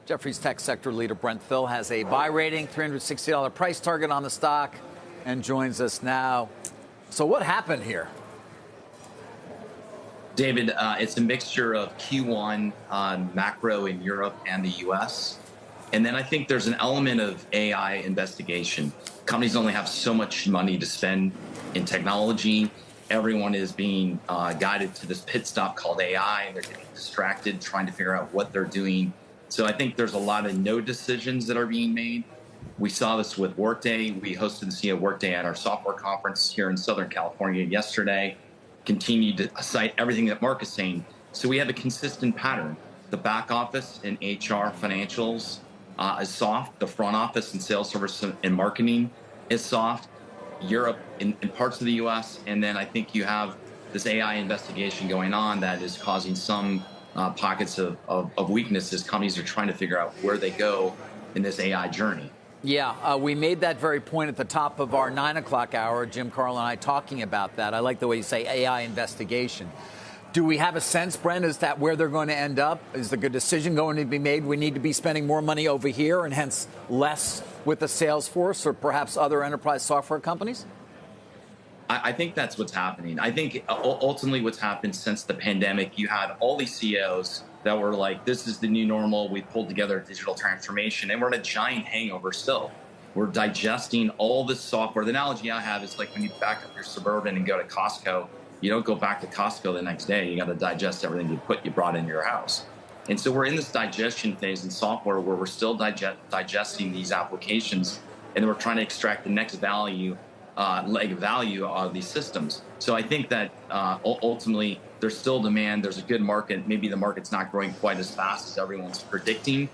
Jefferies tech sector leader Brent Thill has a buy rating, $360 price target on the stock, and joins us now. So what happened here? David, it's a mixture of Q1 macro in Europe and the U.S. And then I think there's an element of AI investigation. Companies only have so much money to spend in technology. Everyone is being guided to this pit stop called AI, and they're getting distracted trying to figure out what they're doing. So I think there's a lot of no decisions that are being made. We saw this with Workday. We hosted the CEO Workday at our software conference here in Southern California yesterday. Continued to cite everything that Mark is saying. So we have a consistent pattern. The back office in HR financials is soft. The front office in sales service and marketing is soft. Europe in parts of the U.S. And then I think you have this AI investigation going on that is causing some pockets of weaknesses. Companies are trying to figure out where they go in this AI journey. Yeah, we made that very point at the top of our 9 o'clock hour, Jim, Carl, and I talking about that. I like the way you say AI investigation. Do we have a sense, Brent, is that where they're going to end up? Is the good decision going to be made? We need to be spending more money over here and hence less with the Salesforce or perhaps other enterprise software companies? I think that's what's happening. I think ultimately what's happened since the pandemic, you had all these CEOs that were like, this is the new normal. We pulled together a digital transformation, and we're in a giant hangover still. We're digesting all this software. The analogy I have is like when you back up your Suburban and go to Costco, you don't go back to Costco the next day. You got to digest everything you brought into your house. And so we're in this digestion phase in software where we're still digesting these applications, and then we're trying to extract the next value leg of value out of these systems. So I think that ultimately there's still demand. There's a good market. Maybe the market's not growing quite as fast as everyone's predicting.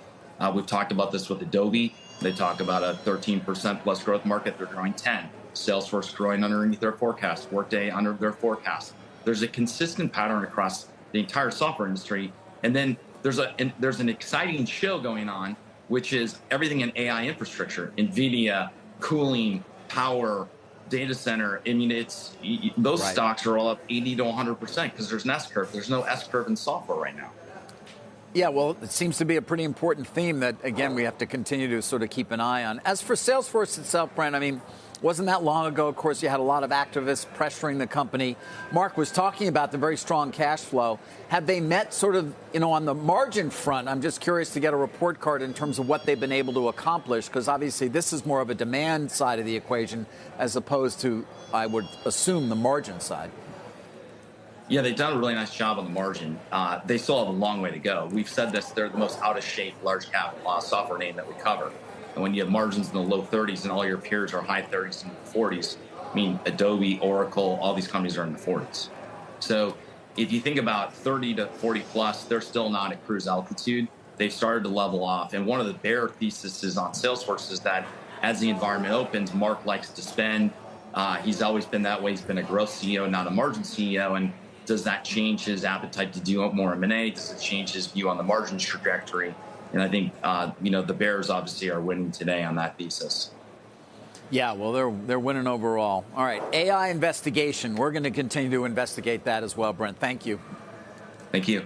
We've talked about this with Adobe. They talk about a 13% plus growth market. They're growing 10. Salesforce growing underneath their forecast. Workday under their forecast. There's a consistent pattern across the entire software industry. And then there's an exciting show going on, which is everything in AI infrastructure, NVIDIA, cooling, power, data center. I mean, those right. Stocks are all up 80 to 100% because there's an S curve. There's no S curve in software right now. Yeah, well, it seems to be a pretty important theme that, again, we have to continue to sort of keep an eye on. As for Salesforce itself, Brent, I mean, wasn't that long ago, of course, you had a lot of activists pressuring the company. Mark was talking about the very strong cash flow. Have they met sort of, on the margin front? I'm just curious to get a report card in terms of what they've been able to accomplish, because obviously this is more of a demand side of the equation as opposed to, I would assume, the margin side. Yeah, they've done a really nice job on the margin. They still have a long way to go. We've said this, they're the most out-of-shape large cap software name that we cover. And when you have margins in the low 30s and all your peers are high 30s and 40s, I mean, Adobe, Oracle, all these companies are in the 40s. So if you think about 30 to 40 plus, they're still not at cruise altitude. They've started to level off. And one of the bear theses on Salesforce is that as the environment opens, Mark likes to spend. He's always been that way. He's been a growth CEO, not a margin CEO. And does that change his appetite to do more M&A? Does it change his view on the margin trajectory? And I think, the Bears obviously are winning today on that thesis. Yeah, well, they're winning overall. All right, AI investigation. We're going to continue to investigate that as well, Brent. Thank you. Thank you.